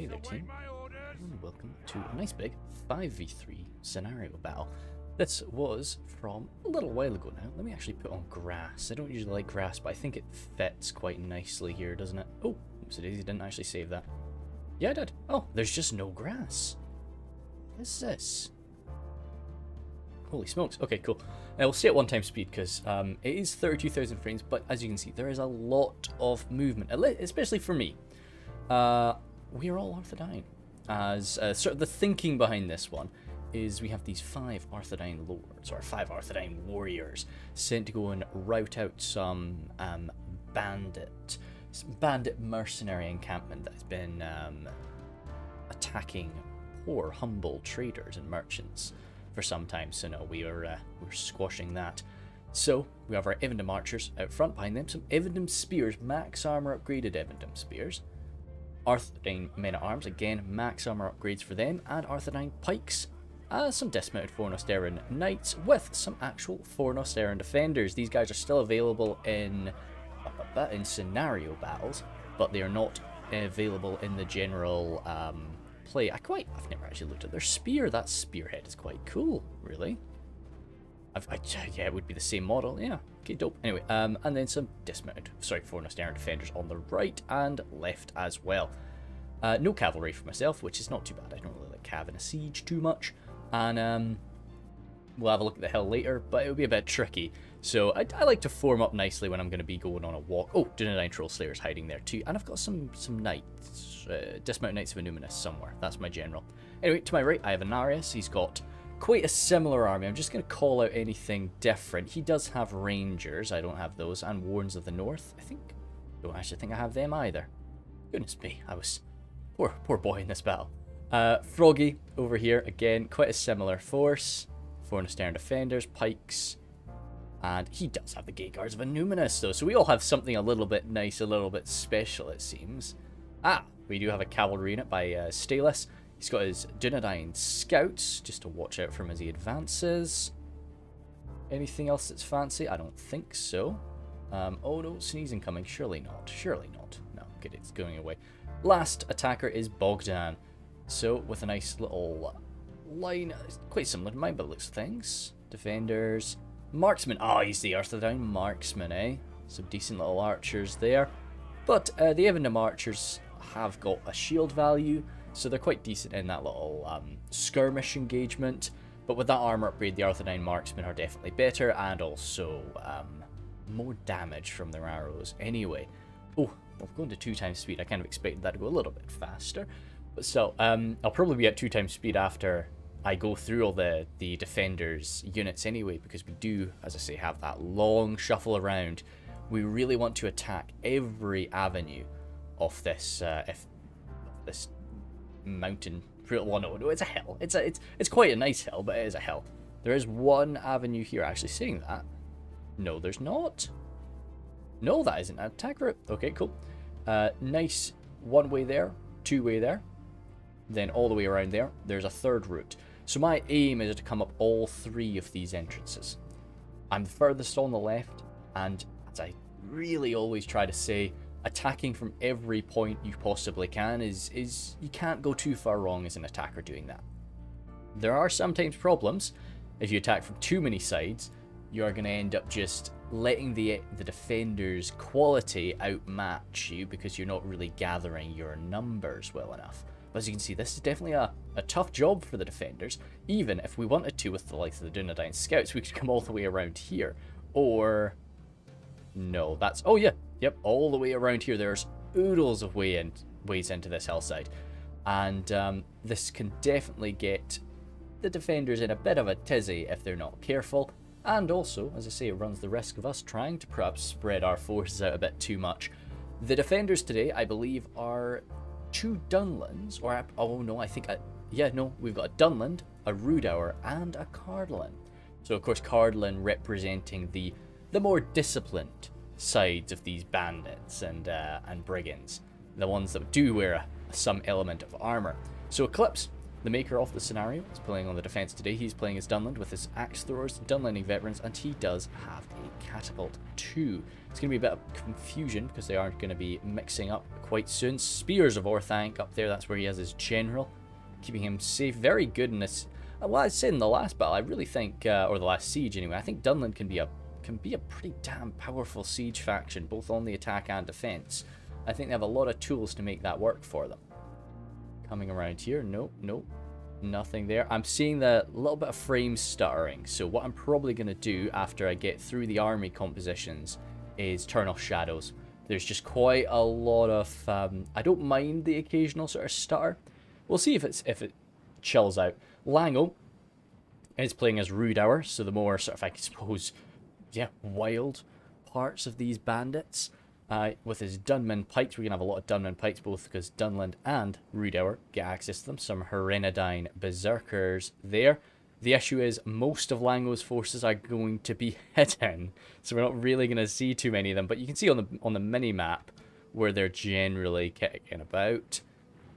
Hey there team, and welcome to a nice big 5v3 scenario battle. This was from a little while ago now. Let me actually put on grass. I don't usually like grass, but I think it fits quite nicely here, doesn't it? Oh, oops, it is. You didn't actually save that. Yeah, I did. Oh, there's just no grass. What is this? Holy smokes. Okay, cool. We'll stay at 1x speed because it is 32,000 frames, but as you can see, there is a lot of movement, especially for me. We are all Arthedain. As sort of the thinking behind this one is we have these 5 Arthedain lords, or 5 Arthedain warriors, sent to go and rout out some bandit mercenary encampment that has been attacking poor, humble traders and merchants for some time. So no, we're squashing that. So we have our Evendom archers out front, behind them some Evendom spears, max armor upgraded Evendom spears. Arthedain men-at-arms, again, max armor upgrades for them, and Arthedain pikes, some dismounted Fornost Erin knights with some actual Fornost Erin defenders. These guys are still available in scenario battles, but they are not available in the general play. I've never actually looked at their spear. That spearhead is quite cool, really. Yeah, it would be the same model. Yeah, okay, dope. Anyway, and then some Fornost Erin defenders on the right and left as well. No cavalry for myself, which is not too bad. I don't really like cav in a siege too much. And we'll have a look at the hill later, but it'll be a bit tricky. So I like to form up nicely when I'm going to be going on a walk. Oh, Dunland Trollslayer's hiding there too. And I've got some knights, dismounted knights of Innuminous somewhere. That's my general. Anyway, to my right, I have Anarius. He's got quite a similar army. I'm just going to call out anything different. He does have rangers. I don't have those. And Warrens of the North. Don't actually think I have them either. Goodness me, I was poor boy in this battle. Froggy over here, again, quite a similar force. Fornost Erin defenders, pikes, and he does have the Gate Guards of Innuminous though, so we all have something a little bit nice, a little bit special it seems. We do have a cavalry unit by Stalis. He's got his Dunedain scouts, just to watch out for him as he advances. Anything else that's fancy? I don't think so. Oh no, sneezing coming. Surely not. Surely not. No, good, it's going away. Last attacker is Bogdan. So, with a nice little line, quite similar to mine, but looks of things. Defenders. Marksman. Oh, he's the Arthedain marksman, eh? Some decent little archers there. But the Evendom archers have got a shield value, so they're quite decent in that little skirmish engagement. But with that armor upgrade, the Arthedain marksmen are definitely better, and also more damage from their arrows anyway. Oh, we're going to 2x speed. I kind of expected that to go a little bit faster. But still, I'll probably be at 2x speed after I go through all the defenders units anyway, because we do, as I say, have that long shuffle around. We really want to attack every avenue of this this mountain. Well, no, it's a hill. It's quite a nice hill, but it is a hill. There is one avenue here. Actually, saying that, no, there's not. No, that isn't an attack route. Okay, cool. Nice one-way there, two-way there. Then all the way around there, there's a third route. So my aim is to come up all 3 of these entrances. I'm the furthest on the left, and as I really always try to say, attacking from every point you possibly can is you can't go too far wrong as an attacker doing that. There are sometimes problems. If you attack from too many sides, you're going to end up just letting the defender's quality outmatch you because you're not really gathering your numbers well enough. But as you can see, this is definitely a tough job for the defenders. Even if we wanted to with the likes of the Dunedain scouts, we could come all the way around here. Or, no, that's, oh yeah, yep, all the way around here. There's oodles of ways into this hillside. And this can definitely get the defenders in a bit of a tizzy if they're not careful. And also, as I say, it runs the risk of us trying to perhaps spread our forces out a bit too much. The defenders today, I believe, are 2 Dunlands, or, oh no, I think, we've got a Dunland, a Rhudaur, and a Cardolan. So, of course, Cardolan representing the more disciplined sides of these bandits and brigands, the ones that do wear some element of armor. So, Eclipse, the maker of the scenario, is playing on the defense today. He's playing as Dunland with his axe throwers, Dunlanding veterans, and he does have a catapult too. It's going to be a bit of confusion because they are going to be mixing up quite soon. Spears of Arthedain up there, that's where he has his general, keeping him safe. Very good in this. Well, I said in the last battle, I really think, or the last siege anyway, I think Dunland can be a pretty damn powerful siege faction, both on the attack and defense. I think they have a lot of tools to make that work for them. Coming around here, nope, nothing there. I'm seeing the little bit of frame stuttering, so what I'm probably going to do after I get through the army compositions is turn off shadows. There's just quite a lot of, I don't mind the occasional sort of stutter. We'll see if it chills out. Lango is playing as Rhudaur, so the more sort of, I suppose, yeah, wild parts of these bandits. With his Dunman pikes, we're going to have a lot of Dunman pikes, both because Dunland and Rhudaur get access to them. Some Arthedain berserkers there. The issue is most of Lango's forces are going to be hidden, so we're not really going to see too many of them. But you can see on the mini-map where they're generally kicking about.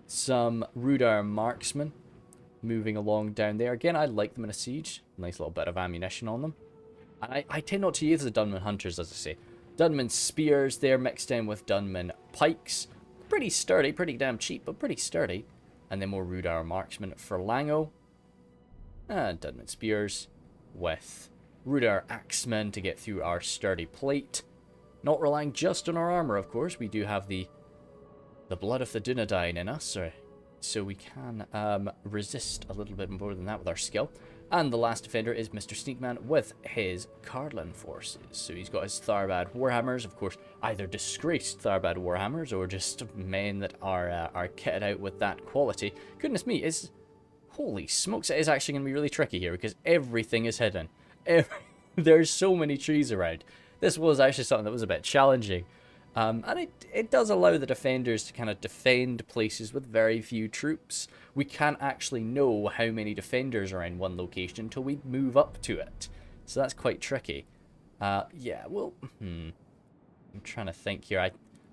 Some Rhudaur marksmen moving along down there. Again, I like them in a siege. Nice little bit of ammunition on them. And I tend not to use the Dunman hunters, as I say. Dunman spears there mixed in with Dunman pikes. Pretty sturdy, pretty damn cheap, but pretty sturdy. And then more Rhudaur marksmen for Lango. And Dunman spears with Rhudaur axemen to get through our sturdy plate. Not relying just on our armor, of course. We do have the blood of the Dunland in us, so we can resist a little bit more than that with our skill. And the last defender is Mr. Sneakman with his Cardolan forces. So he's got his Tharbad Warhammers, of course, either disgraced Tharbad Warhammers or just men that are kitted out with that quality. Goodness me, holy smokes, it is actually going to be really tricky here because everything is hidden. There's so many trees around. This was actually something that was a bit challenging. And it does allow the defenders to kind of defend places with very few troops. We can't actually know how many defenders are in one location until we move up to it. So that's quite tricky. Yeah, well, I'm trying to think here.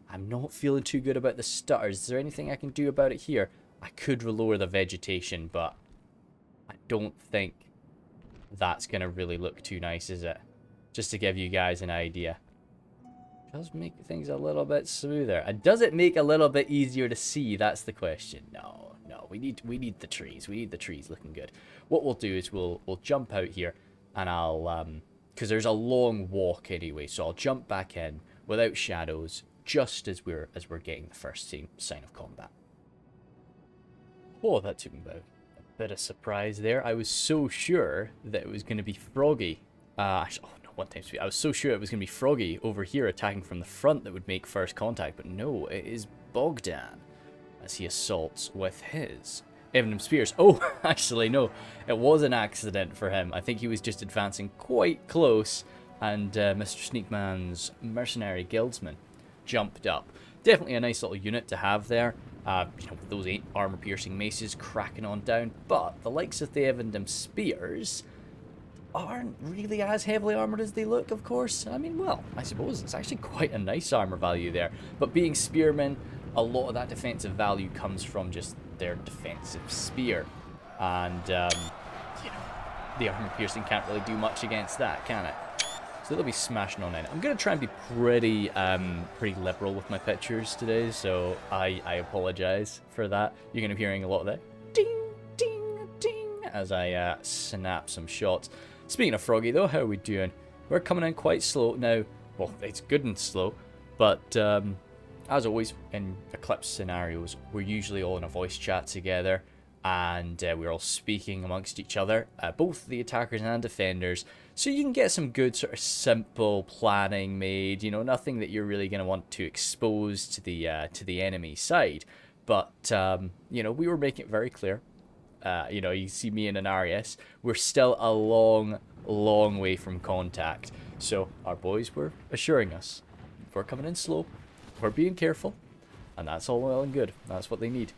I'm not feeling too good about the stutters. Is there anything I can do about it here? I could lower the vegetation, but I don't think that's going to really look too nice, is it? Just to give you guys an idea. Does make things a little bit smoother. And does it make a little bit easier to see? That's the question. No. We need the trees. We need the trees looking good. What we'll do is we'll jump out here, and I'll because there's a long walk anyway, so I'll jump back in without shadows just as we're getting the first sign of combat. Oh, that took me about a bit of surprise there. I was so sure that it was going to be Froggy. I was so sure it was going to be Froggy over here attacking from the front that would make first contact, but no, it is Bogdan as he assaults with his Evenham Spears. Oh, actually, no, it was an accident for him. I think he was just advancing quite close, and Mr. Sneakman's mercenary guildsman jumped up. Definitely a nice little unit to have there. With those 8 armor-piercing maces cracking on down, but the likes of the Evenham Spears aren't really as heavily armored as they look, of course. I mean, well, I suppose it's actually quite a nice armor value there. But being spearmen, a lot of that defensive value comes from just their defensive spear. And, the armor piercing can't really do much against that, can it? So they'll be smashing on in. I'm going to try and be pretty liberal with my pictures today, so I apologize for that. You're going to be hearing a lot of that ding, ding, ding as I snap some shots. Speaking of Froggy, though, how are we doing? We're coming in quite slow now. Well, it's good and slow, but as always in Eclipse scenarios, we're usually all in a voice chat together, and we're all speaking amongst each other, both the attackers and defenders, so you can get some good sort of simple planning made. Nothing that you're really going to want to expose to the enemy side. But we were making it very clear. You see me in an RS, we're still a long way from contact. So our boys were assuring us, we're coming in slow, we're being careful, and that's all well and good. That's what they need.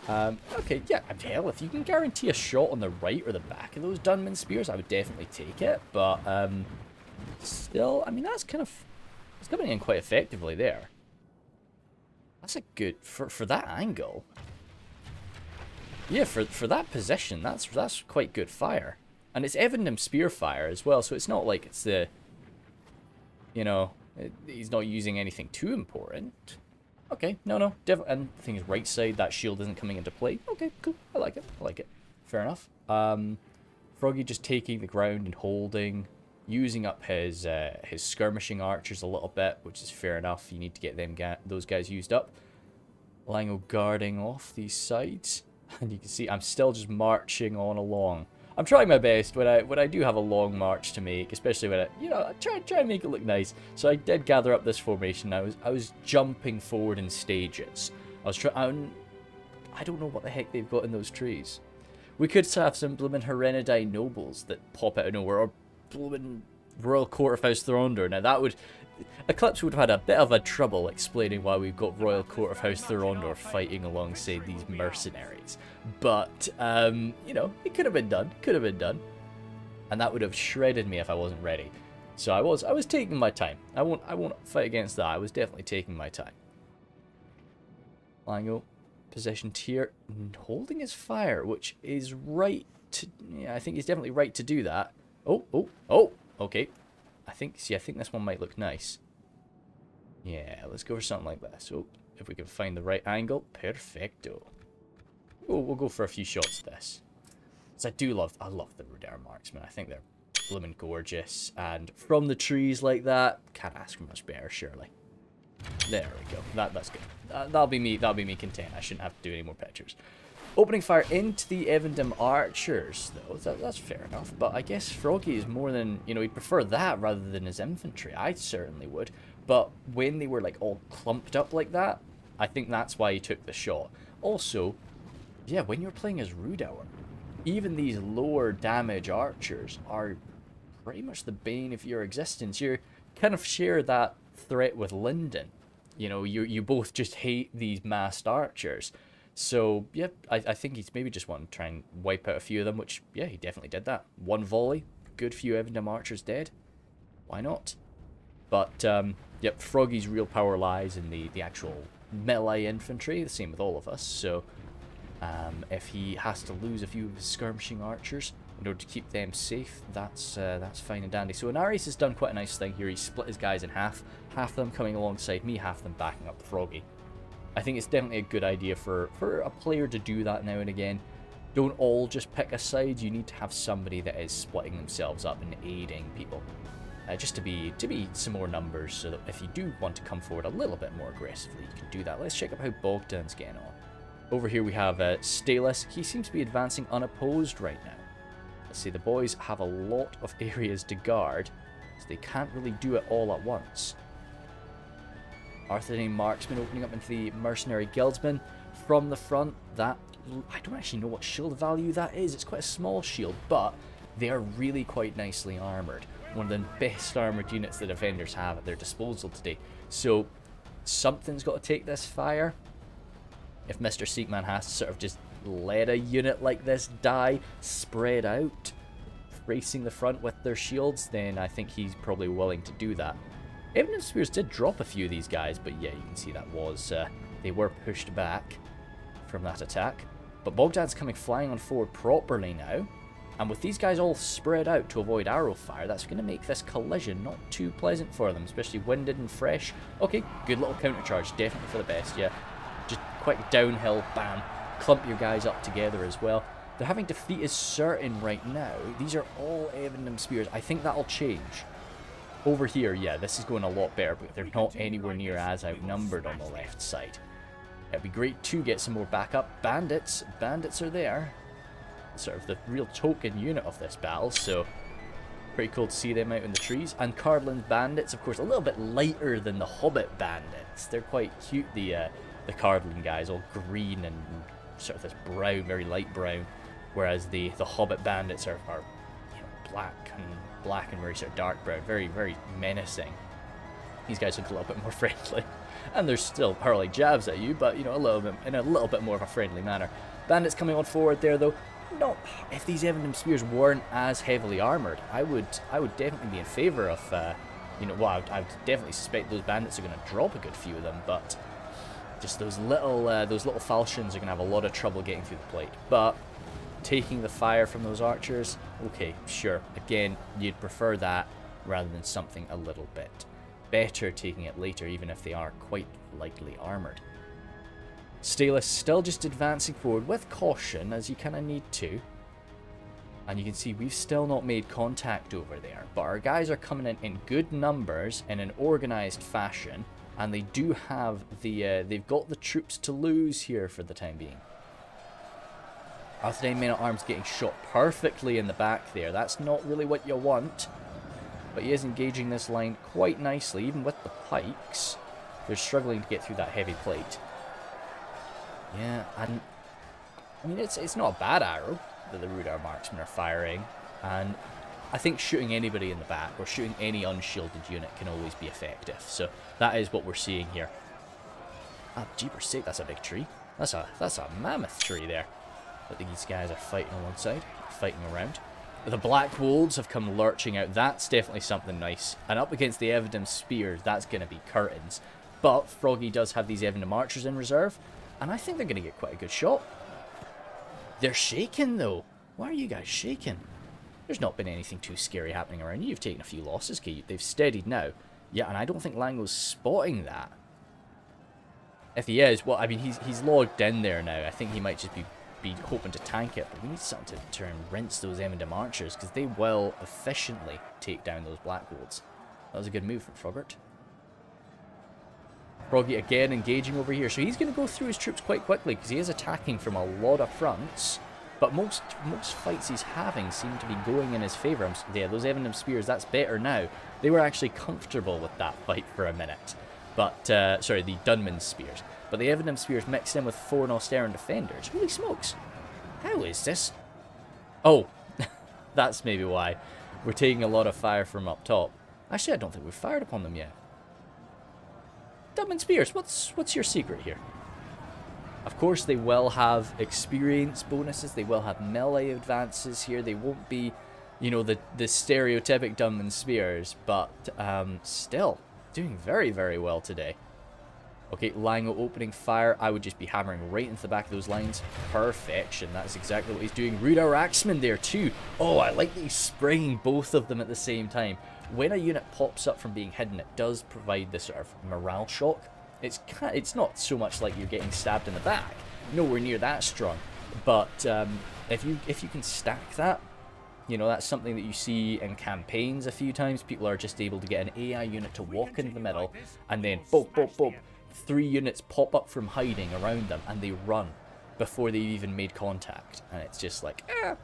Okay, yeah, hell, if you can guarantee a shot on the right or the back of those Dunman Spears, I would definitely take it. But still, I mean, that's kind of, it's coming in quite effectively there. That's a good, for that angle. Yeah, for that position, that's quite good fire. And it's Evendom spear fire as well, so it's not like it's the... You know, he's not using anything too important. Okay, no. And the thing is, right side, that shield isn't coming into play. Okay, cool. I like it. Fair enough. Froggy just taking the ground and holding, using up his skirmishing archers a little bit, which is fair enough. You need to get those guys used up. Lango guarding off these sides. And you can see I'm still just marching on along. I'm trying my best when I do have a long march to make, especially when I try and make it look nice. So I did gather up this formation. I was jumping forward in stages. I don't know what the heck they've got in those trees. We could have some blooming Arthedain nobles that pop out of nowhere, or blooming Royal Court of House Rhudaur. Now that would... Eclipse would have had a bit of a trouble explaining why we've got Royal Court of House Rhudaur fighting alongside these mercenaries. But, you know, it could have been done. And that would have shredded me if I wasn't ready. So I was taking my time. I won't fight against that. I was definitely taking my time. Lango, positioned here, holding his fire, which is right to... Yeah, I think he's definitely right to do that. Oh, okay. I think this one might look nice. Yeah, let's go for something like this. Oh, if we can find the right angle. Perfecto. Oh, we'll go for a few shots of this. So I love the Rhudaur marksmen. I think they're blooming gorgeous. And from the trees like that, can't ask for much better, surely. There we go. That's good. That'll be me content. I shouldn't have to do any more pictures. Opening fire into the Evendom archers, though, that's fair enough. But I guess Froggy is more than, you know, he'd prefer that rather than his infantry. I certainly would. But when they were, like, all clumped up like that, I think that's why he took the shot. Also, yeah, when you're playing as Rhudaur, even these lower damage archers are pretty much the bane of your existence. You kind of share that threat with Linden. You know, you both just hate these massed archers. So, yeah, I think he's maybe just wanting to try and wipe out a few of them, which, yeah, he definitely did that. One volley, good few Evendom archers dead. Why not? But, yep, Froggy's real power lies in the actual melee infantry, the same with all of us. So, if he has to lose a few of his skirmishing archers in order to keep them safe, that's fine and dandy. So, Inaris has done quite a nice thing here. He split his guys in half of them coming alongside me, half of them backing up Froggy. I think it's definitely a good idea for a player to do that now and again. Don't all just pick a side. You need to have somebody that is splitting themselves up and aiding people. Just to be some more numbers, so that if you do want to come forward a little bit more aggressively, you can do that. Let's check out how Bogdan's getting on. Over here we have Stalis. He seems to be advancing unopposed right now. Let's see, the boys have a lot of areas to guard, so they can't really do it all at once. Arthedain marksman opening up into the mercenary guildsmen from the front. That, I don't actually know what shield value that is. It's quite a small shield, but they are really quite nicely armored. One of the best armored units the defenders have at their disposal today. So something's got to take this fire. If Mr. Seekman has to sort of just let a unit like this die, spread out, racing the front with their shields, then I think he's probably willing to do that. Evendom Spears did drop a few of these guys, but yeah, you can see that was, they were pushed back from that attack. But Bogdan's coming flying on forward properly now, and with these guys all spread out to avoid arrow fire, that's going to make this collision not too pleasant for them, especially winded and fresh. Okay, good little counter charge, definitely for the best, yeah. Just quite downhill, bam, clump your guys up together as well. They're having defeat is certain right now. These are all Evendom Spears. I think that'll change. Over here, yeah, this is going a lot better, but they're not anywhere near as outnumbered on the left side. It'd be great to get some more backup. Bandits are there. Sort of the real token unit of this battle, so pretty cool to see them out in the trees. And Cardolan's bandits, of course, a little bit lighter than the Hobbit bandits. They're quite cute, the Cardolan guys, all green and sort of this brown, very light brown, whereas the Hobbit bandits are you know, black and very sort of dark brown, very, very menacing. These guys look a little bit more friendly, and they're still hurling jabs at you, but you know, in a little bit more of a friendly manner. Bandits coming on forward there, though. No, if these Evendom Spears weren't as heavily armored, I would definitely be in favor of, you know, well, I would definitely suspect those bandits are going to drop a good few of them, but Just those little falchions are going to have a lot of trouble getting through the plate. But taking the fire from those archers, okay, sure. Again, you'd prefer that rather than something a little bit better taking it later, even if they are quite lightly armoured. Staelus still just advancing forward with caution, as you kind of need to. And you can see we've still not made contact over there. But our guys are coming in good numbers, in an organised fashion. And they do have the, they've got the troops to lose here for the time being. Arthedain men-at-arms getting shot perfectly in the back there. That's not really what you want. But he is engaging this line quite nicely, even with the pikes. They're struggling to get through that heavy plate. Yeah, and I mean, it's not a bad arrow that the Rhudaur marksmen are firing. And I think shooting anybody in the back or shooting any unshielded unit can always be effective. So that is what we're seeing here. Ah, jeepers sake, that's a big tree. That's a mammoth tree there. But these guys are fighting on one side, fighting around. The Black Wolves have come lurching out. That's definitely something nice. And up against the Evendom Spears, that's going to be curtains. But Froggy does have these Evendom Archers in reserve. And I think they're going to get quite a good shot. They're shaking, though. Why are you guys shaking? There's not been anything too scary happening around you. You've taken a few losses, okay? They've steadied now. Yeah, and I don't think Lango's spotting that. If he is, well, I mean, he's logged in there now. I think he might just be hoping to tank it, but we need something to try and rinse those Evendom Archers, because they will efficiently take down those Black Wolves. That was a good move from Frogert. Froggy again engaging over here, so he's going to go through his troops quite quickly, because he is attacking from a lot of fronts, but most fights he's having seem to be going in his favour. Yeah, those Evendom Spears, that's better now. They were actually comfortable with that fight for a minute, but, sorry, the Dunman Spears. But the Evendom Spears mixed in with 4 Austeran Defenders. Holy smokes. How is this? Oh, that's maybe why. We're taking a lot of fire from up top. Actually, I don't think we've fired upon them yet. Dunman Spears, what's your secret here? Of course, they will have experience bonuses. They will have melee advances here. They won't be, you know, the stereotypic Dunman Spears. But still, doing very, very well today. Okay, Lango opening fire. I would just be hammering right into the back of those lines. Perfection. That's exactly what he's doing. Rhudaur Axeman there too. Oh, I like that he's spraying both of them at the same time. When a unit pops up from being hidden, it does provide this sort of morale shock. It's not so much like you're getting stabbed in the back. Nowhere near that strong. But if you can stack that, you know, that's something that you see in campaigns a few times. People are just able to get an AI unit to walk into the middle, and then boop, boop, boop. 3 units pop up from hiding around them, and they run before they've even made contact. And it's just like, ah.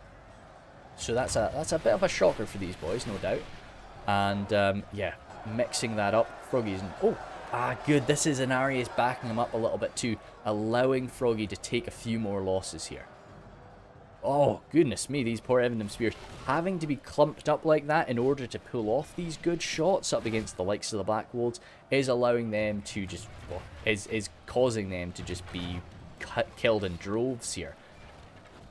So that's a bit of a shocker for these boys, no doubt. And yeah, mixing that up. Froggy's good. This is Inarius backing him up a little bit too, allowing Froggy to take a few more losses here. Oh, goodness me, these poor Evendom Spears having to be clumped up like that in order to pull off these good shots up against the likes of the Black Wolves is allowing them to just, well, is causing them to just be killed in droves here.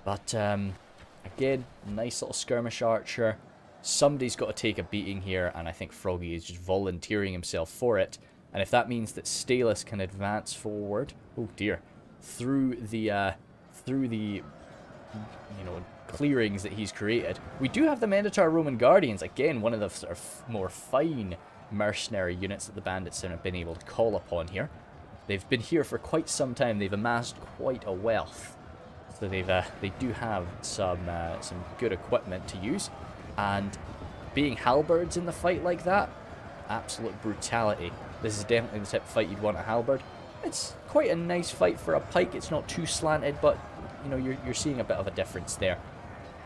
But, again, nice little skirmish archer. Somebody's got to take a beating here, and I think Froggy is just volunteering himself for it. And if that means that Staelus can advance forward, oh dear, through the you know, clearings that he's created. We do have the Minotaur Roman Guardians, again, one of the sort of more fine mercenary units that the Bandits have been able to call upon here. They've been here for quite some time. They've amassed quite a wealth. So they do have some good equipment to use. And being halberds in the fight like that, absolute brutality. This is definitely the type of fight you'd want a halberd. It's quite a nice fight for a pike. It's not too slanted, but you know, you're seeing a bit of a difference there.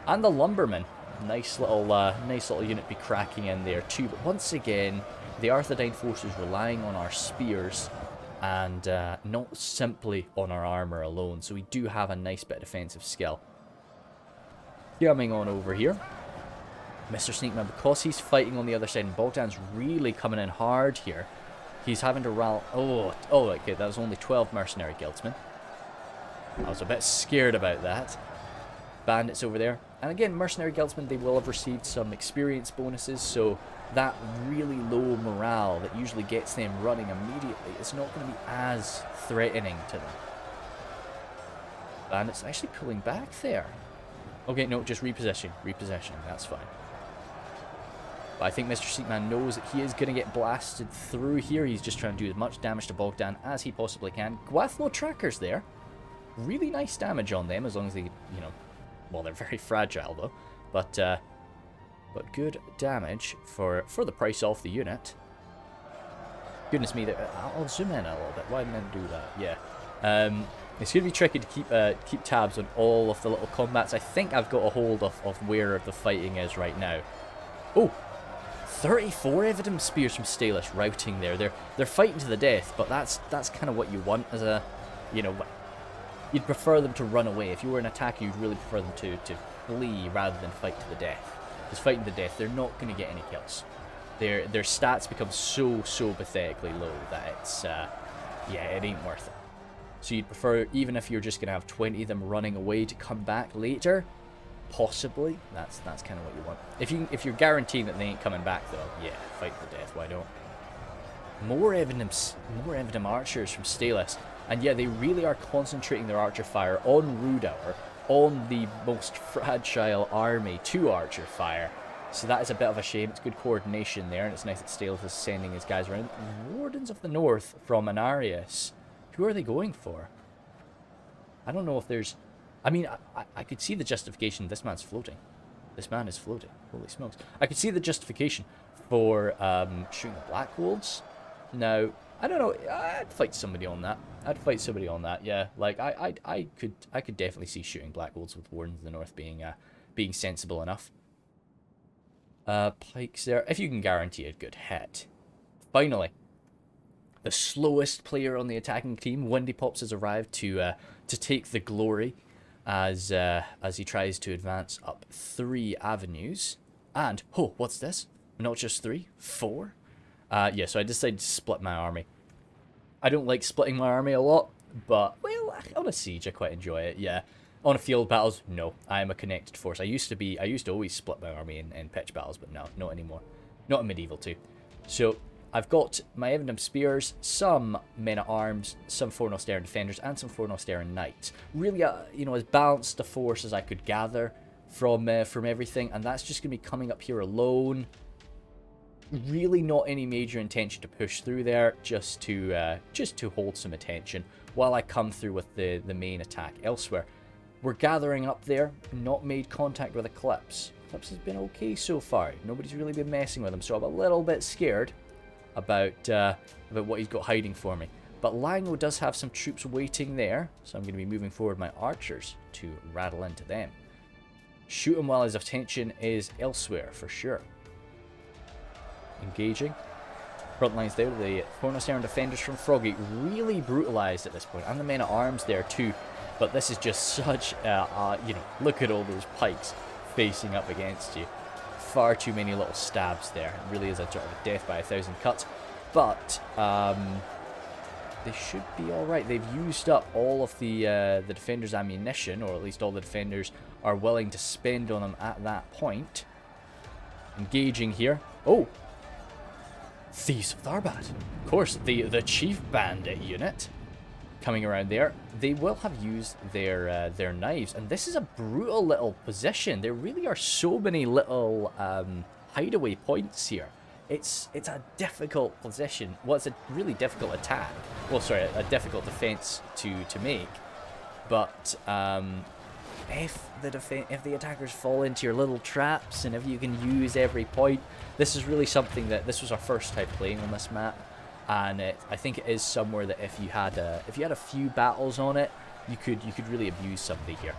And the lumberman, nice little unit be cracking in there too. But once again, the Arthedain force is relying on our spears and not simply on our armor alone. So we do have a nice bit of defensive skill. Coming on over here, Mr. Sneakman, because he's fighting on the other side, and Bogdan's really coming in hard here. He's having to rally. Oh, okay, that was only 12 mercenary guildsmen. I was a bit scared about that. bandits over there. And again, mercenary guildsmen, they will have received some experience bonuses, so that really low morale that usually gets them running immediately is not going to be as threatening to them. Bandits actually pulling back there. Okay, no, just repositioning, that's fine. But I think Mr. Seatman knows that he is going to get blasted through here. He's just trying to do as much damage to Bogdan as he possibly can. Gwathlo trackers there. Really nice damage on them, as long as they, you know, well, they're very fragile though. But good damage for the price of the unit. Goodness me, I'll zoom in a little bit. Why didn't I do that? Yeah. It's going to be tricky to keep tabs on all of the little combats. I think I've got a hold of where the fighting is right now. Oh, 34 Evident Spears from Stalis routing there. They're fighting to the death, but that's kind of what you want as a, you know, you'd prefer them to run away. If you were an attacker, you'd really prefer them to flee rather than fight to the death. Because fighting to the death, they're not going to get any kills. Their stats become so pathetically low that it's, yeah, it ain't worth it. So you'd prefer, even if you're just going to have 20 of them running away to come back later, possibly, that's kind of what you want. If you're guaranteeing that they ain't coming back though, yeah, fight to the death, why don't? More evident archers from Stalis. And yeah, they really are concentrating their archer fire on Rhudaur, on the most fragile army to archer fire. So that is a bit of a shame. It's good coordination there, and it's nice that Stalis is sending his guys around. Wardens of the North from Anarius. Who are they going for? I don't know if there's... I mean, I could see the justification. This man's floating. This man is floating. Holy smokes. I could see the justification for shooting the Black Wolves. Now, I don't know. I'd fight somebody on that. Yeah. Like, I could definitely see shooting Black Wolves with Wardens of the North being sensible enough. Pikes there. If you can guarantee a good hit. Finally. The slowest player on the attacking team, Windy Pops, has arrived to take the glory as he tries to advance up 3 avenues. And, oh, what's this? Not just 3, 4? Yeah, so I decided to split my army. I don't like splitting my army a lot, but, well, on a siege I quite enjoy it, yeah. On a field battles, no, I am a connected force. I used to always split my army in pitch battles, but no, not anymore. Not in medieval too. So, I've got my Evident Spears, some men-at-arms, some Fornostaran Defenders, and some Fornostaran Knights. Really, you know, as balanced a force as I could gather from everything, and that's just going to be coming up here alone. Really not any major intention to push through there, just to hold some attention while I come through with the main attack elsewhere. We're gathering up there, not made contact with Eclipse. Eclipse has been okay so far. Nobody's really been messing with him, so I'm a little bit scared about what he's got hiding for me. But Lango does have some troops waiting there, so I'm going to be moving forward my archers to rattle into them. Shoot him while his attention is elsewhere, for sure. Engaging. Front lines there, the Fornostaran Defenders from Froggy really brutalized at this point, and the men-at-arms there too. But this is just such, you know, look at all those pikes facing up against you. Far too many little stabs there. It really is a sort of a death by 1,000 cuts. But they should be alright. They've used up all of the defenders' ammunition, or at least all the defenders are willing to spend on them at that point. Engaging here. Oh! Thieves of Tharbad. Of course, the chief bandit unit coming around there. They will have used their knives, and this is a brutal little position. There really are so many little hideaway points here. It's a difficult position. Well, it's a really difficult attack. Well, sorry, a difficult defense to make. But if the attackers fall into your little traps, and if you can use every point, this is really something that this was our first time playing on this map, and I think it is somewhere that if you had a few battles on it, you could really abuse somebody here,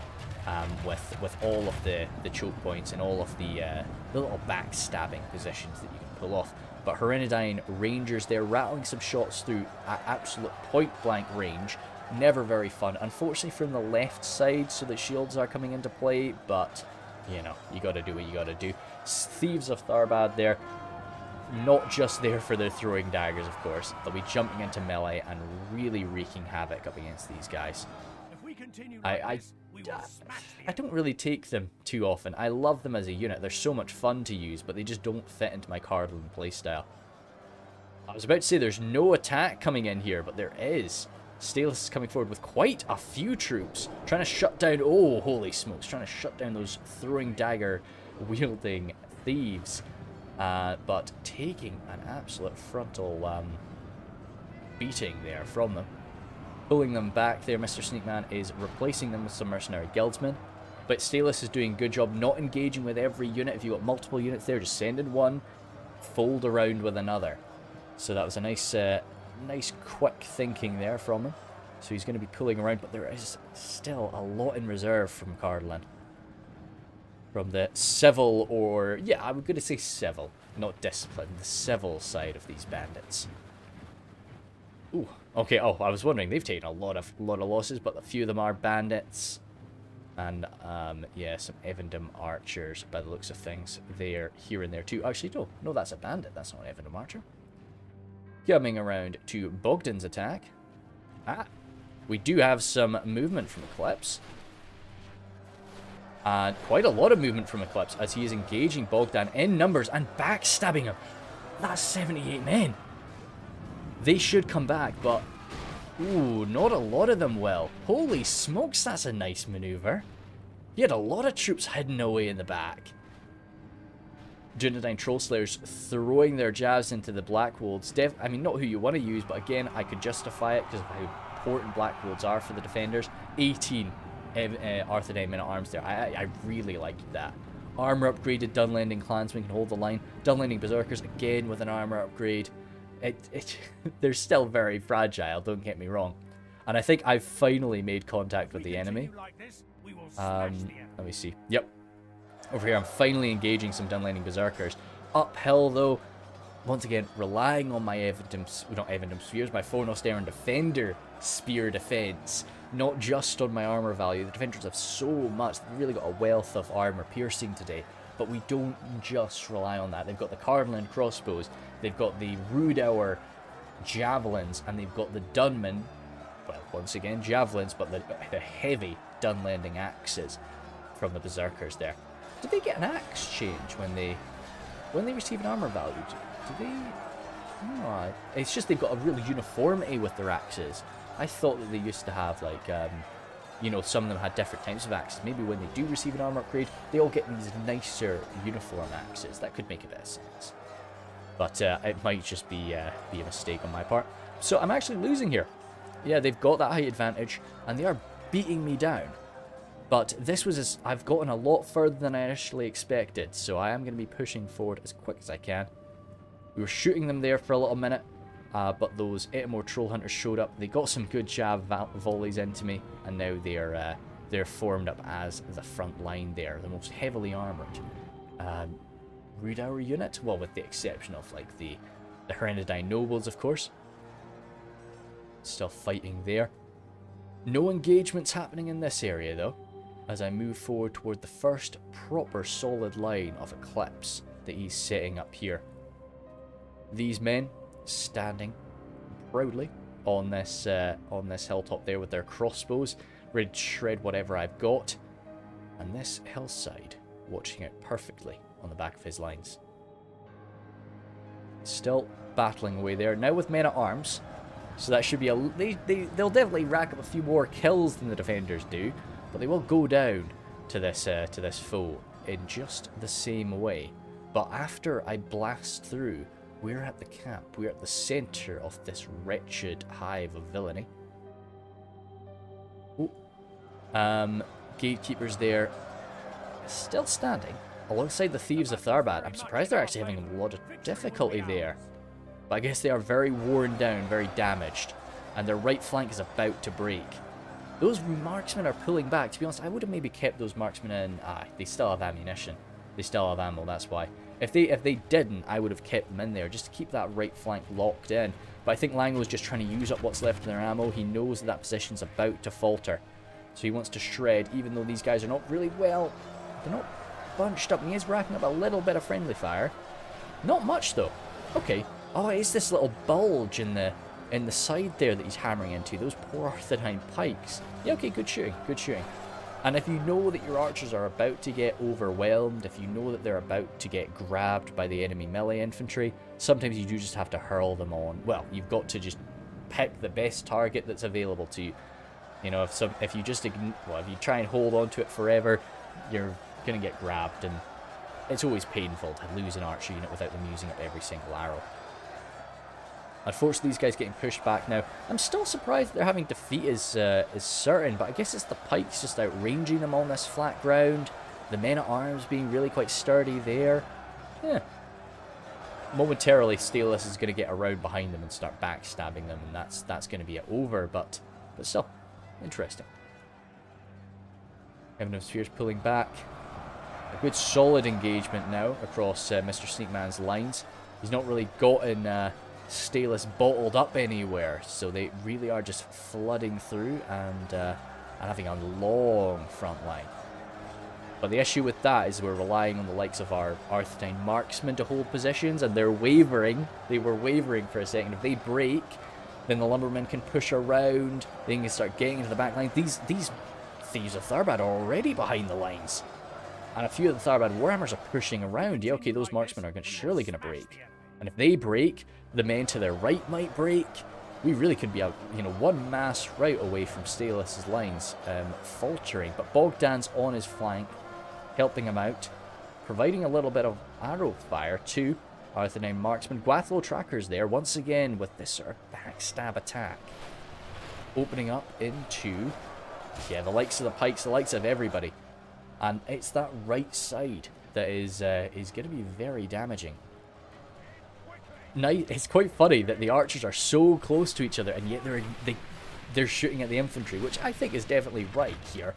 with all of the choke points and all of the little backstabbing positions that you can pull off. But Arthedain Rangers there rattling some shots through at absolute point blank range. Never very fun. Unfortunately from the left side, so that shields are coming into play, but you know, you gotta do what you gotta do. Thieves of Tharbad there, not just there for their throwing daggers, of course. They'll be jumping into melee and really wreaking havoc up against these guys. If we continue like this, I don't really take them too often. I love them as a unit. They're so much fun to use, but they just don't fit into my Cardolan playstyle. I was about to say there's no attack coming in here, but there is. Stalis is coming forward with quite a few troops, trying to shut down, oh, holy smokes, trying to shut down those throwing dagger wielding thieves, but taking an absolute frontal beating there from them. Pulling them back there, Mr. Sneakman is replacing them with some mercenary guildsmen, but Stalis is doing a good job not engaging with every unit. If you've got multiple units there, just send in one, fold around with another. So that was a nice nice quick thinking there from him. So he's going to be pulling around, but there is still a lot in reserve from Cardolan. From the civil, or yeah, I'm going to say civil, not discipline, the civil side of these bandits. Ooh, okay. Oh, I was wondering, they've taken a lot of losses, but a few of them are bandits, and yeah, some Evendom archers by the looks of things. They're here and there too. Actually, no, that's a bandit. That's not an Evendom archer. Coming around to Bogdan's attack. We do have some movement from Eclipse. And quite a lot of movement from Eclipse as he is engaging Bogdan in numbers and backstabbing him. That's 78 men. They should come back, but ooh, not a lot of them will. Holy smokes, that's a nice maneuver. He had a lot of troops hidden away in the back. Arthedain Trollslayers throwing their jabs into the Black Wolves. I mean, not who you want to use, but again, I could justify it because of how important Black Wolves are for the defenders. 18 Arthedain men-at-arms there. I really liked that. Armor upgraded Dunlanding clansmen can hold the line. Dunlanding Berserkers again with an armor upgrade. They're still very fragile, don't get me wrong. And I think I've finally made contact with the enemy. Let me see. Yep. Over here, I'm finally engaging some Dunlanding Berserkers. Uphill, though, once again, relying on my Evendom Spears, my Fornostair and Defender Spear defense, not just on my armor value. The Defenders have so much. They've really got a wealth of armor piercing today, but we don't just rely on that. They've got the Cardolan crossbows, they've got the Rhudaur javelins, and they've got the Dunman, well, once again, javelins, but the heavy Dunlanding axes from the Berserkers there. Did they get an axe change when they receive an armor value? Do they? No, it's just they've got a real uniformity with their axes. I thought that they used to have, like, you know, some of them had different types of axes. Maybe when they do receive an armor upgrade, they all get these nicer uniform axes. That could make a bit of sense. But it might just be a mistake on my part. So I'm actually losing here. Yeah, they've got that height advantage, and they are beating me down. But this was I've gotten a lot further than I initially expected, so I am going to be pushing forward as quick as I can. We were shooting them there for a little minute, but those 8 more Troll Hunters showed up. They got some good jab volleys into me, and now they're formed up as the front line there, the most heavily armoured Rhudaur unit, well, with the exception of like the Arthedain nobles, of course. Still fighting there. No engagements happening in this area though, as I move forward toward the first proper solid line of Eclipse that he's setting up here. These men standing proudly on this hilltop there with their crossbows, ready to shred whatever I've got, and this hillside watching out perfectly on the back of his lines. Still battling away there, now with men-at-arms, so that should be they'll definitely rack up a few more kills than the defenders do, but they will go down to this foe in just the same way. But after I blast through, we're at the camp. We're at the centre of this wretched hive of villainy. Ooh. Gatekeepers there, still standing alongside the thieves of Tharbad. I'm surprised they're actually having a lot of difficulty there. But I guess they are very worn down, very damaged, and their right flank is about to break. Those marksmen are pulling back. To be honest, I would have maybe kept those marksmen in. They still have ammunition. They still have ammo, that's why. If they didn't, I would have kept them in there just to keep that right flank locked in. But I think Lango's just trying to use up what's left of their ammo. He knows that position's about to falter. So he wants to shred, even though these guys are not really well. They're not bunched up. He is racking up a little bit of friendly fire. Not much, though. Okay. Oh, it's this little bulge in the side there that he's hammering into. Those poor Arthedain pikes. Yeah, okay, good shooting, good shooting. And if you know that your archers are about to get overwhelmed, if you know that they're about to get grabbed by the enemy melee infantry, sometimes you do just have to hurl them on. Well, you've got to just pick the best target that's available to you. You know, if you just if you try and hold on to it forever, you're gonna get grabbed, and it's always painful to lose an archer unit without them using up every single arrow. Unfortunately, these guys getting pushed back now. I'm still surprised their having defeat is certain, but I guess it's the pikes just outranging them on this flat ground. The men-at-arms being really quite sturdy there. Yeah. Momentarily, Staelus is going to get around behind them and start backstabbing them, and that's going to be it over, but still, interesting. Heaven of Spheres pulling back. A good solid engagement now across Mr. Sneakman's lines. He's not really gotten Staelus bottled up anywhere, so they really are just flooding through and having a long front line. But the issue with that is we're relying on the likes of our Arthedain marksmen to hold positions, and they're wavering. They were wavering for a second. If they break, then the lumbermen can push around. They can start getting into the back line. These Thieves of Tharbad are already behind the lines, and a few of the Tharbad Warhammers are pushing around. Yeah, okay, those marksmen are surely going to break. And if they break, the men to their right might break. We really could be one mass rout away from Staelus's lines faltering. But Bogdan's on his flank, helping him out, providing a little bit of arrow fire to Arthedain marksman. Gwathlo trackers there once again with this sort of backstab attack, opening up into the likes of the pikes, the likes of everybody, and it's that right side that is going to be very damaging. Now, it's quite funny that the archers are so close to each other, and yet they're shooting at the infantry, which I think is definitely right here.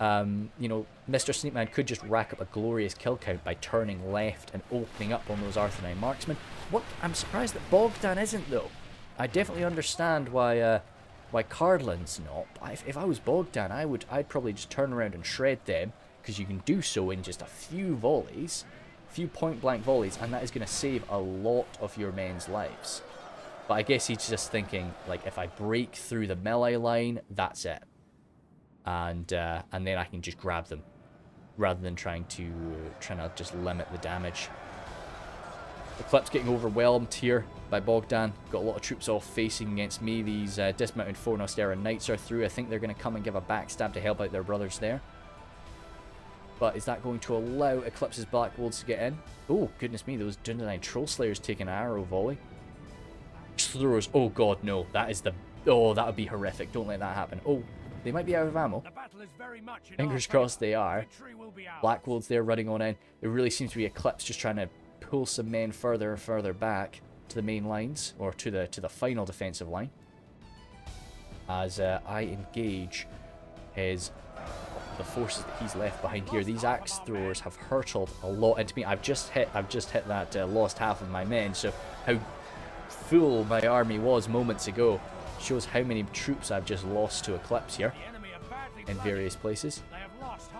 You know, Mr. Sneakman could just rack up a glorious kill count by turning left and opening up on those Arthedain marksmen. What I'm surprised that Bogdan isn't, though. I definitely understand why Cardolan's not. If I was Bogdan, I'd probably just turn around and shred them, because you can do so in just a few volleys. Few point-blank volleys, and that is going to save a lot of your men's lives. But I guess he's just thinking, like, if I break through the melee line, that's it, and then I can just grab them, rather than trying to just limit the damage. The clip's getting overwhelmed here by Bogdan. Got a lot of troops all facing against me. These dismounted Fornostera Knights are through. I think they're going to come and give a backstab to help out their brothers there. But is that going to allow Eclipse's Black Wolves to get in? Oh, goodness me, those Dunland Troll Slayers taking an arrow volley. Throwers, oh god, no. That is the... Oh, that would be horrific. Don't let that happen. Oh, they might be out of ammo. Fingers crossed they are. Black Wolves there running on in. There really seems to be Eclipse just trying to pull some men further and further back to the main lines, or to the final defensive line. As I engage the forces that he's left behind here. These axe throwers have hurtled a lot into me. I've just hit that lost half of my men, so how full my army was moments ago shows how many troops I've just lost to Eclipse here in various places.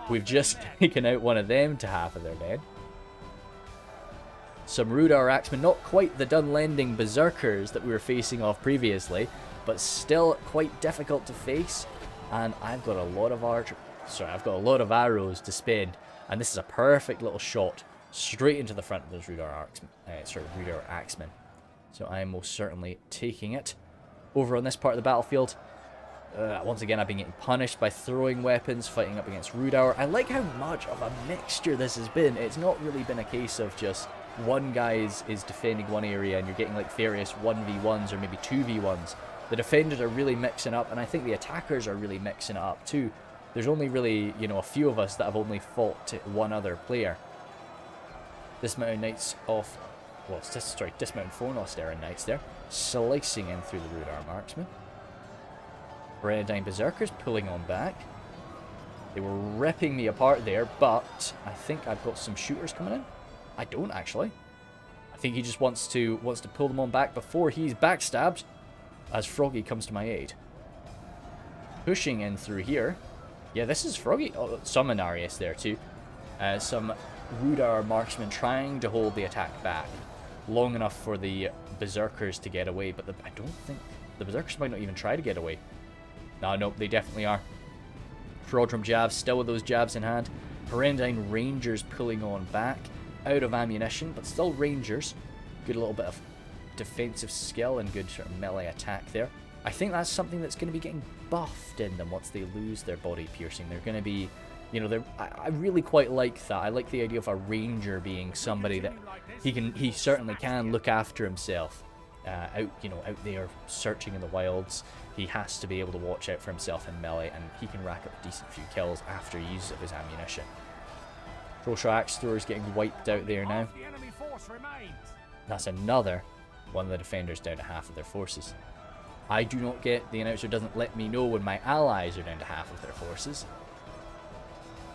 We've just taken out one of them to half of their men. Some Rhudaur axemen, not quite the Dunlanding berserkers that we were facing off previously, but still quite difficult to face. And I've got a lot of I've got a lot of arrows to spend, and this is a perfect little shot straight into the front of those Rhudaur axemen. So I am most certainly taking it. Over on this part of the battlefield, once again I've been getting punished by throwing weapons, fighting up against Rhudaur. I like how much of a mixture this has been. It's not really been a case of just one guy is defending one area and you're getting like various 1v1s or maybe 2v1s. The defenders are really mixing up, and I think the attackers are really mixing it up too. There's only really, a few of us that have only fought one other player. Dismounted Knights off... Well, dismounted Fornostera Knights there. Slicing in through the Rhudaur marksmen. Arthedain Berserkers pulling on back. They were ripping me apart there, but I think I've got some shooters coming in. I don't, actually. I think he just wants to pull them on back before he's backstabbed, as Froggy comes to my aid. Pushing in through here. Yeah, this is Froggy. Oh, some Inarius there too. Some Rhudaur marksmen trying to hold the attack back long enough for the Berserkers to get away, but I don't think... The Berserkers might not even try to get away. No, they definitely are. Fraudrum jabs, still with those jabs in hand. Arthedain Rangers pulling on back. Out of ammunition, but still Rangers. Good little bit of defensive skill and good sort of melee attack there. I think that's something that's going to be getting buffed in them once they lose their body piercing. They're going to be, you know, I really quite like that. I like the idea of a ranger being somebody that he certainly can look after himself. Out there searching in the wilds, he has to be able to watch out for himself in melee, and he can rack up a decent few kills after he uses up his ammunition. Trollshot Axe Thrower's getting wiped out there now. That's another one of the defenders down to half of their forces. I do not get, the announcer doesn't let me know when my allies are down to half of their forces.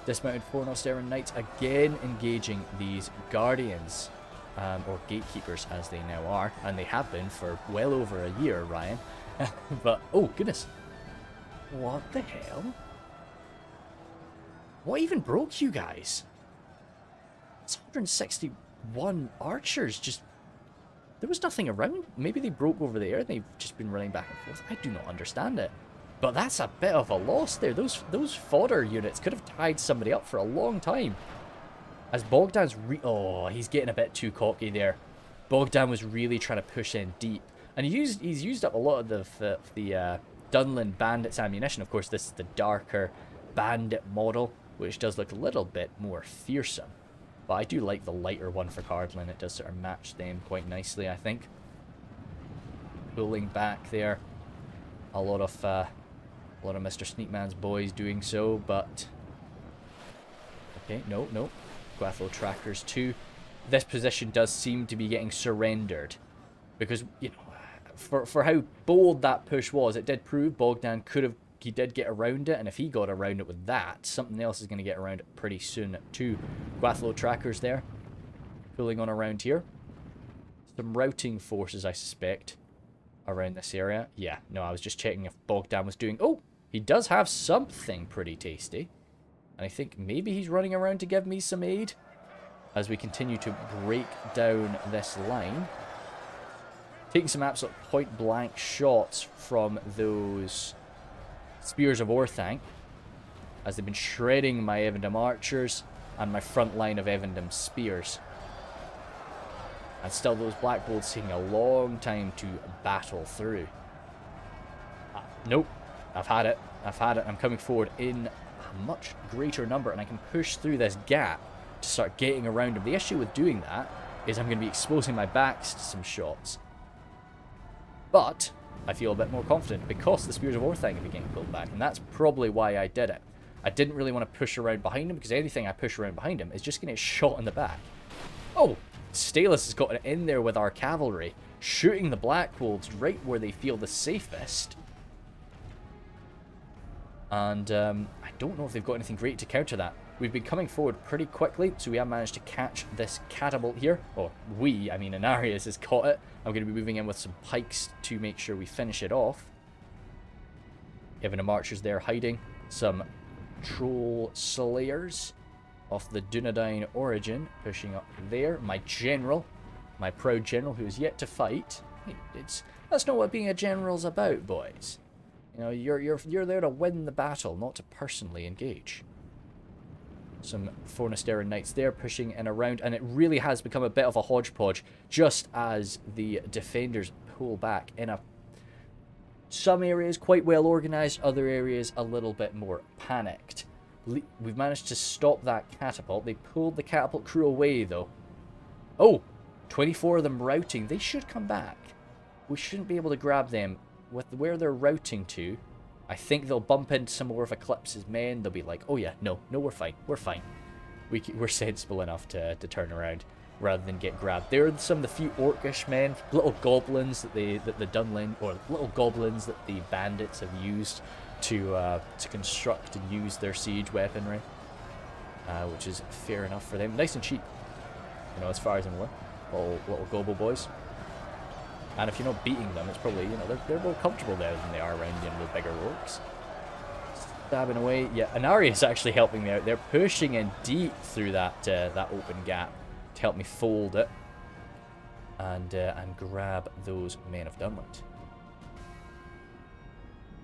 Dismounted Fornosteran Knights again engaging these Guardians, or Gatekeepers as they now are, and they have been for well over a year, Ryan. But, oh goodness. What the hell? What even broke you guys? It's 161 archers, just... There was nothing around. Maybe they broke over there and they've just been running back and forth. I do not understand it. But that's a bit of a loss there. Those fodder units could have tied somebody up for a long time. As Bogdan's oh, he's getting a bit too cocky there. Bogdan was really trying to push in deep. And he's used up a lot of the Dunland Bandit's ammunition. Of course, this is the darker Bandit model, which does look a little bit more fearsome. But I do like the lighter one for Cardolan. It does sort of match them quite nicely, I think. Pulling back there. A lot of Mr. Sneakman's boys doing so, but... Okay, no. Guathlo Trackers 2. This position does seem to be getting surrendered. Because, you know, for how bold that push was, it did prove Bogdan he did get around it, and if he got around it with that, something else is going to get around it pretty soon too. Guathlo Trackers there, pulling on around here. Some routing forces, I suspect, around this area. Yeah, no, I was just checking if Bogdan was doing... Oh, he does have something pretty tasty. And I think maybe he's running around to give me some aid as we continue to break down this line. Taking some absolute point-blank shots from those... Spears of Orthanc, as they've been shredding my Evendom archers and my front line of Evendom spears. And still those Black Bolts taking a long time to battle through. Nope, I've had it. I'm coming forward in a much greater number, and I can push through this gap to start getting around them. The issue with doing that is I'm going to be exposing my backs to some shots. But I feel a bit more confident because the Spears of Orthanc have been getting pulled back, and that's probably why I did it. I didn't really want to push around behind him, because anything I push around behind him is just going to get shot in the back. Oh, Stalus has got it in there with our cavalry, shooting the Black Wolves right where they feel the safest. And I don't know if they've got anything great to counter that. We've been coming forward pretty quickly, so we have managed to catch this catapult here. Or I mean Inarius has caught it. I'm going to be moving in with some pikes to make sure we finish it off. Evendom archers there hiding. Some troll slayers of the Dunedain origin pushing up there. My general, my proud general who is yet to fight. That's not what being a general's about, boys. You know, you're there to win the battle, not to personally engage. Some Fornosteran Knights there pushing in around, and it really has become a bit of a hodgepodge just as the defenders pull back in some areas quite well organized, other areas a little bit more panicked. We've managed to stop that catapult. They pulled the catapult crew away though. Oh, 24 of them routing. They should come back. We shouldn't be able to grab them with where they're routing to. I think they'll bump into some more of Eclipse's men. They'll be like, oh yeah, no, we're fine. We're fine. We're sensible enough to turn around rather than get grabbed. There are some of the few orcish men, little goblins that the Dunland, or little goblins that the bandits have used to construct and use their siege weaponry, which is fair enough for them. Nice and cheap, you know, as far as I'm aware. Little gobble boys. And if you're not beating them, it's probably, you know, they're more comfortable there than they are around, you know, the bigger orcs. Stabbing away. Yeah, Inari is actually helping me out. They're pushing in deep through that open gap to help me fold it and grab those men of Dunland.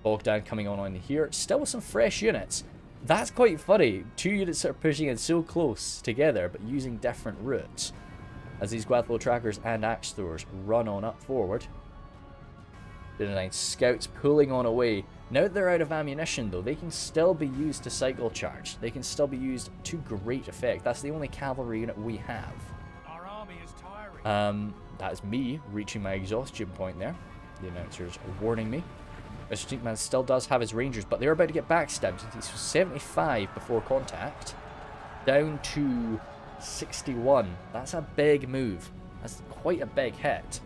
Bogdan coming on here, still with some fresh units. That's quite funny. Two units are pushing in so close together, but using different routes. As these Gwathlo trackers and axe throwers run on up forward. Dunland scouts pulling on away. Now that they're out of ammunition, though, they can still be used to cycle charge. They can still be used to great effect. That's the only cavalry unit we have. Our army is tiring. That is me reaching my exhaustion point there. The announcers are warning me. Mr. Stinkman still does have his rangers, but they're about to get backstabbed. He's 75 before contact. Down to 61. That's a big move. That's quite a big hit.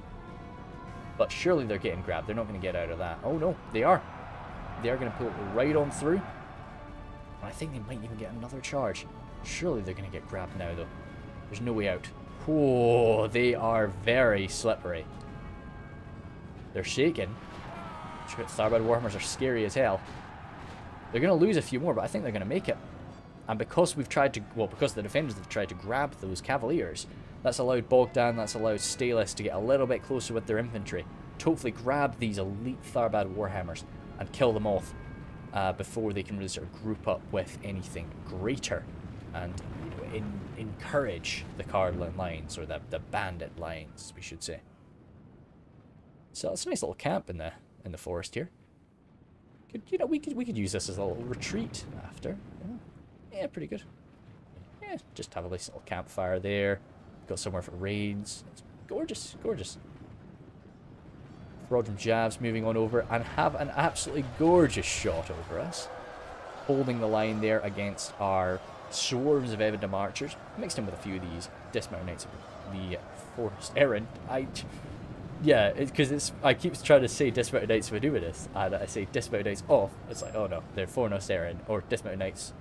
But surely they're getting grabbed. They're not going to get out of that. Oh no, they are. They are going to pull it right on through. I think they might even get another charge. Surely they're going to get grabbed now, though. There's no way out. Oh, they are very slippery. They're shaking. Tharbad Warhammers are scary as hell. They're going to lose a few more, but I think they're going to make it. And because we've tried to, well, because the defenders have tried to grab those cavaliers, that's allowed Bogdan, that's allowed Stalis to get a little bit closer with their infantry, to hopefully grab these elite Tharbad Warhammers and kill them off before they can really sort of group up with anything greater and, you know, encourage the Cardolan lines, or the Bandit lines, we should say. So it's a nice little camp in the forest here. You know, we could use this as a little retreat after. Yeah, pretty good. Yeah, just have a nice little campfire there. Got somewhere for raids. It's gorgeous, gorgeous. Rodram Javs moving on over and have an absolutely gorgeous shot over us. Holding the line there against our swarms of Evendom archers. Mixed in with a few of these dismounted knights of the Forest Errant. Yeah, because I keep trying to say dismounted knights of Anuminus, and I say dismounted knights off. It's like, oh no, they're Fornost Errant, or dismounted knights.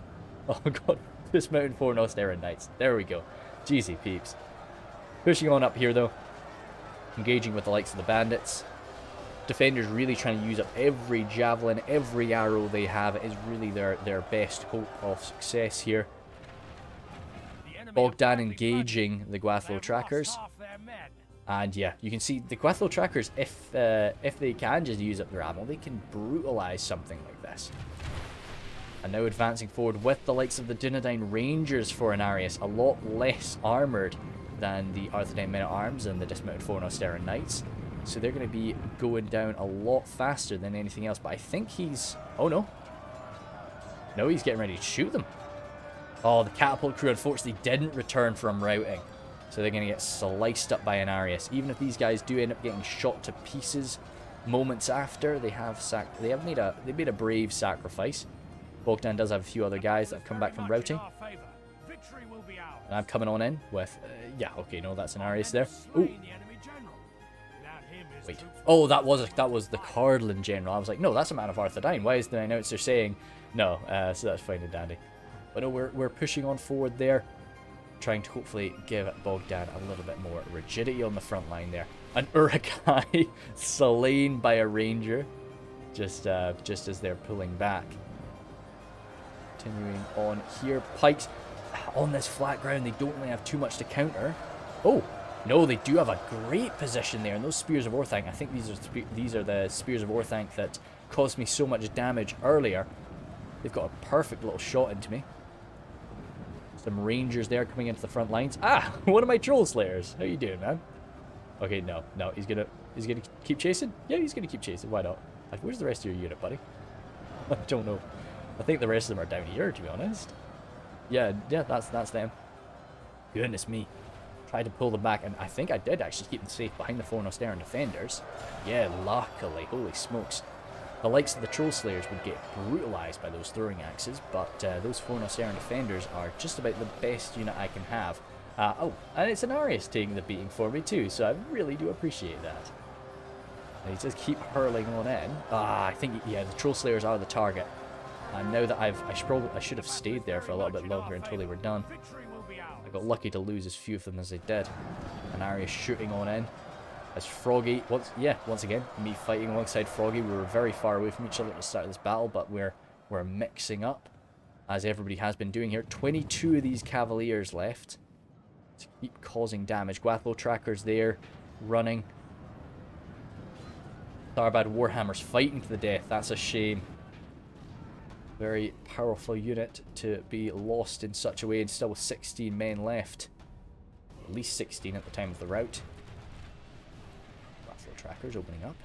Oh god, dismounted Fornost Errant knights. There we go. Jeezy peeps. Pushing on up here though. Engaging with the likes of the bandits. Defenders really trying to use up every javelin, every arrow they have. It is really their best hope of success here. Bogdan engaging the Gwathlo trackers. And yeah, you can see the Gwathlo trackers, if they can just use up their ammo, they can brutalize something like this. And now advancing forward with the likes of the Dunedain Rangers for Inarius, a lot less armoured than the Arthedain Men-at-Arms and the dismounted Fornost Errant Knights. So they're going to be going down a lot faster than anything else. But I think he's... Oh no. No, he's getting ready to shoot them. Oh, the catapult crew unfortunately didn't return from routing. So they're going to get sliced up by Inarius. Even if these guys do end up getting shot to pieces moments after, they made a brave sacrifice. Bogdan does have a few other guys that have come back from routing. And I'm coming on in with... yeah, okay, no, that's Inarius there. Ooh. Wait. Oh, that was the Cardolan general. I was like, no, that's a man of Arthedain. Why is the announcer saying no? So that's fine and dandy. But no, we're pushing on forward there, trying to hopefully give Bogdan a little bit more rigidity on the front line there. An Uruk-hai slain by a ranger, just as they're pulling back. Continuing on here, pikes on this flat ground. They don't really have too much to counter. Oh. No, they do have a great position there, and those Spears of Orthanc, I think these are the Spears of Orthanc that caused me so much damage earlier. They've got a perfect little shot into me. Some Rangers there coming into the front lines. Ah, one of my Troll Slayers. How you doing, man? Okay, no, he's gonna keep chasing? Yeah, he's gonna keep chasing, why not? Like, where's the rest of your unit, buddy? I don't know. I think the rest of them are down here, to be honest. Yeah, that's them. Goodness me. Tried to pull them back, and I think I did actually keep them safe behind the Fornost Errant defenders. Yeah, luckily. Holy smokes. The likes of the Troll Slayers would get brutalized by those throwing axes, but those Fornost Errant defenders are just about the best unit I can have. Oh, and it's Inarius taking the beating for me too, so I really do appreciate that. And he just keep hurling on in. I think, yeah, the Troll Slayers are the target. And now that I should have stayed there for a little bit longer until they were done. I got lucky to lose as few of them as I did. Inarius shooting on in. As Froggy, once again, me fighting alongside Froggy. We were very far away from each other at the start of this battle, but we're mixing up, as everybody has been doing here. 22 of these Cavaliers left to keep causing damage. Gwathlo trackers there, running. Tharbad Warhammers fighting to the death. That's a shame. Very powerful unit to be lost in such a way, and still with 16 men left. At least 16 at the time of the rout. Battlefield trackers opening up.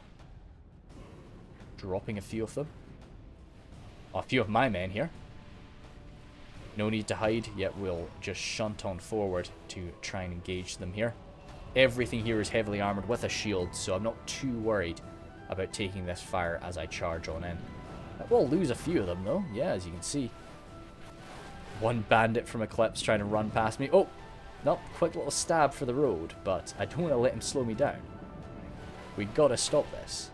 Dropping a few of them. A few of my men here. No need to hide, yet we'll just shunt on forward to try and engage them here. Everything here is heavily armoured with a shield, so I'm not too worried about taking this fire as I charge on in. I will lose a few of them though, yeah, as you can see. One bandit from Eclipse trying to run past me. Oh, no, quick little stab for the road, but I don't want to let him slow me down. We gotta stop this.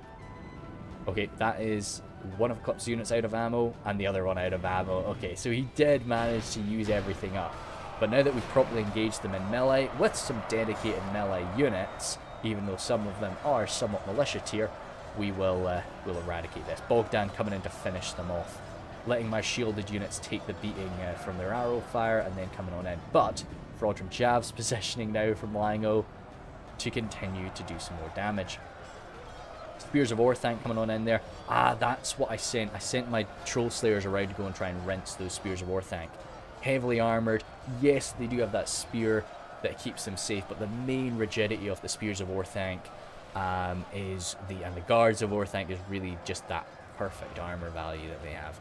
Okay, that is one of Eclipse's units out of ammo, and the other one out of ammo. Okay, so he did manage to use everything up. But now that we've properly engaged them in melee, with some dedicated melee units, even though some of them are somewhat militia tier, we will we'll eradicate this. Bogdan coming in to finish them off. Letting my shielded units take the beating from their arrow fire, and then coming on in. But Fraudrum Jav's positioning now from Lango to continue to do some more damage. Spears of Orthanc coming on in there. Ah, that's what I sent. I sent my Troll Slayers around to go and try and rinse those Spears of Orthanc. Heavily armoured. Yes, they do have that spear that keeps them safe, but the main rigidity of the Spears of Orthanc and the Guards of Orthanc is really just that perfect armour value that they have.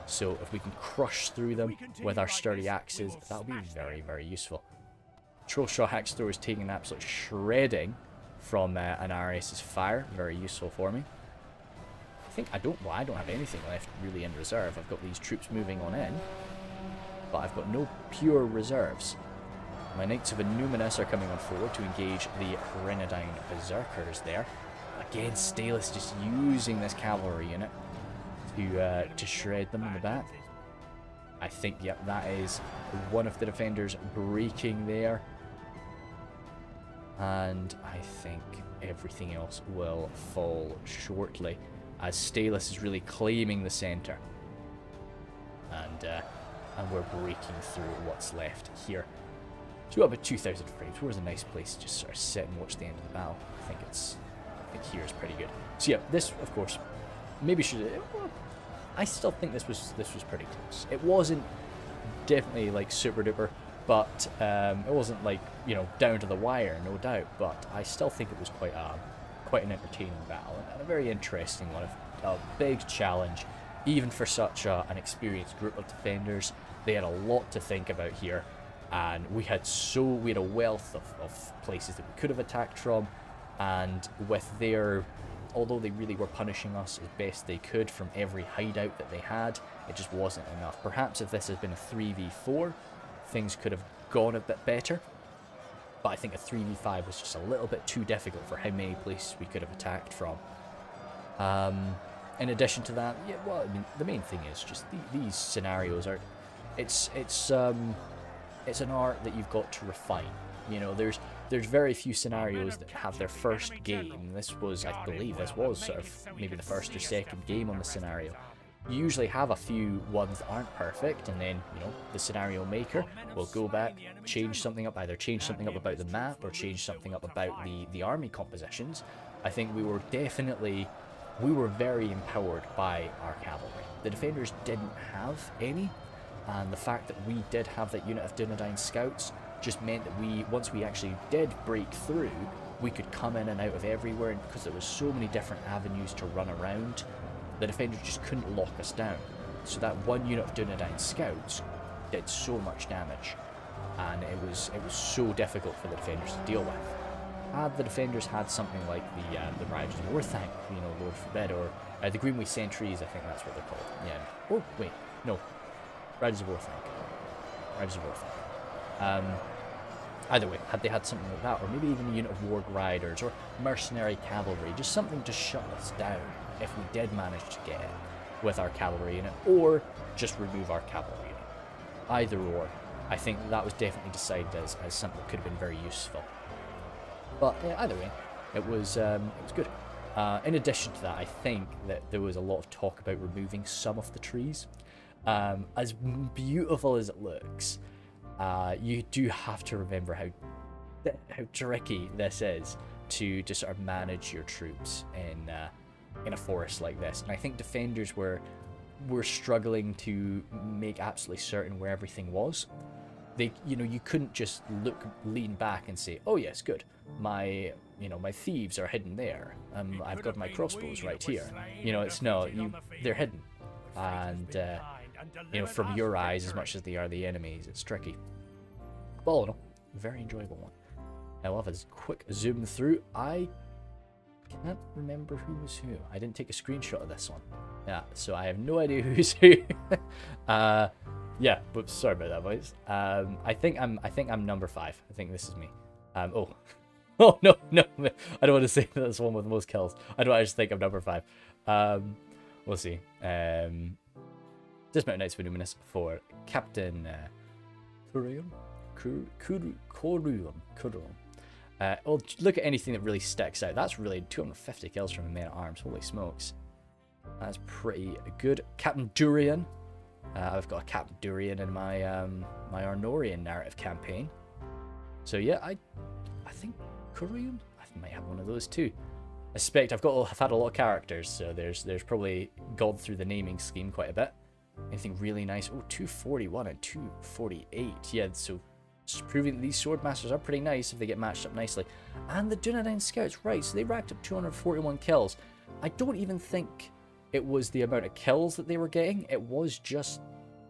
So if we can crush through them with our sturdy axes, that'll be very, very useful. Trollstraw Axe Thrower is taking an absolute shredding from an Arius' fire. Very useful for me. I think I don't have anything left really in reserve. I've got these troops moving on in, but I've got no pure reserves. My Knights of Innuminus are coming on forward to engage the Arthedain Berserkers there. Again, Stalis just using this cavalry unit to shred them in the back. I think, yep, that is one of the defenders breaking there. And I think everything else will fall shortly, as Stalis is really claiming the centre. And we're breaking through what's left here. So we've got about 2,000 frames. Where's a nice place to just sort of sit and watch the end of the battle? I think here is pretty good. So yeah, this of course maybe should. I still think this was pretty close. It wasn't definitely like super duper, but it wasn't like, you know, down to the wire, no doubt. But I still think it was quite an entertaining battle and a very interesting one. A big challenge, even for such an experienced group of defenders. They had a lot to think about here. And we had a wealth of places that we could have attacked from, and with their, although they really were punishing us as best they could from every hideout that they had, it just wasn't enough. Perhaps if this had been a 3v4, things could have gone a bit better, but I think a 3v5 was just a little bit too difficult for how many places we could have attacked from. In addition to that, yeah, well, I mean, the main thing is just these scenarios are, it's an art that you've got to refine. You know, there's very few scenarios that have their first game. This was, I believe, sort of maybe the first or second game on the scenario. You usually have a few ones that aren't perfect, and then, you know, the scenario maker will go back, change something up, either change something up about the map or change something up about the army compositions. I think we were very empowered by our cavalry. The defenders didn't have any. And the fact that we did have that unit of Dunedain scouts just meant that once we actually did break through, we could come in and out of everywhere, and because there was so many different avenues to run around, the defenders just couldn't lock us down. So that one unit of Dunedain scouts did so much damage, and it was so difficult for the defenders to deal with. Had the defenders had something like the Riders of Orthanc, you know, Lord forbid, or the Greenway Sentries, I think that's what they're called. Yeah. Oh wait, no. Riders of Orthanc. Either way, had they had something like that, or maybe even a unit of Warg Riders, or mercenary cavalry, just something to shut us down if we did manage to get it with our cavalry unit, or just remove our cavalry unit. Either or, I think that was definitely decided as something that could have been very useful. But either way, it was good. In addition to that, I think that there was a lot of talk about removing some of the trees. As beautiful as it looks, you do have to remember how tricky this is to just sort of manage your troops in a forest like this. And I think defenders were were struggling to make absolutely certain where everything was. They, you know, you couldn't just lean back and say, oh yes, good, my thieves are hidden there. I've got my crossbows right here. You know, it's no, they're hidden, and you know, from your eyes as much as they are the enemies, it's tricky. But all in all, very enjoyable one. I'll have a quick zoom through. I can't remember who was who. I didn't take a screenshot of this one. Yeah, so I have no idea who's who. Yeah, but sorry about that, boys. I think I'm number 5. I think this is me. Oh. Oh no, I don't want to say that that's the one with the most kills. I just think I'm number 5. We'll see. Dismount Knights of Numinous for Captain Cardolan. Oh, look at anything that really sticks out. That's really 250 kills from a man at arms. Holy smokes, that's pretty good. Captain Durian. I've got a Captain Durian in my my Arnorian narrative campaign. So yeah, I think Cardolan. I might have one of those too. I suspect I've had a lot of characters, so there's probably gone through the naming scheme quite a bit. Anything really nice? Oh, 241 and 248. Yeah, so proving that these swordmasters are pretty nice if they get matched up nicely. And the Dunland scouts, right? So they racked up 241 kills. I don't even think it was the amount of kills that they were getting. It was just,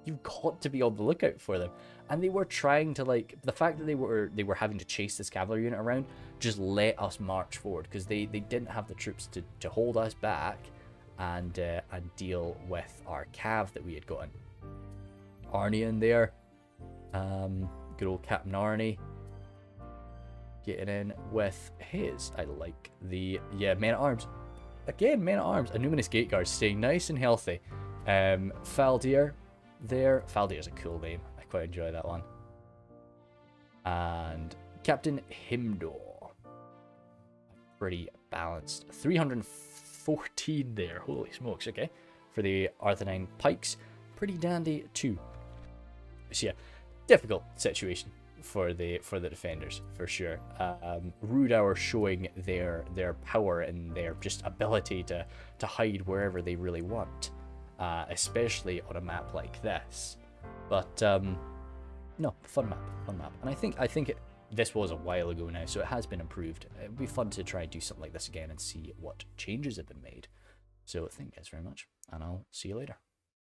you've got to be on the lookout for them. And they were trying to, like, the fact that they were having to chase this cavalry unit around just let us march forward, because they didn't have the troops to hold us back and deal with our cav that we had gotten. Arnie in there. Good old Captain Arnie. Getting in with his, I like the, yeah, men at arms. Again, men at arms. A Numinous Gateguard staying nice and healthy. Faldir there. Faldir's a cool name. I quite enjoy that one. And Captain Himdor. Pretty balanced. 314 there. Holy smokes, okay. For the Arthedain pikes. Pretty dandy too. So yeah, difficult situation for the defenders for sure. Rhudaur showing their power and their just ability to hide wherever they really want, especially on a map like this. But no, fun map, and I think this was a while ago now, so it has been improved. It would be fun to try and do something like this again and see what changes have been made. So thank you guys very much, and I'll see you later.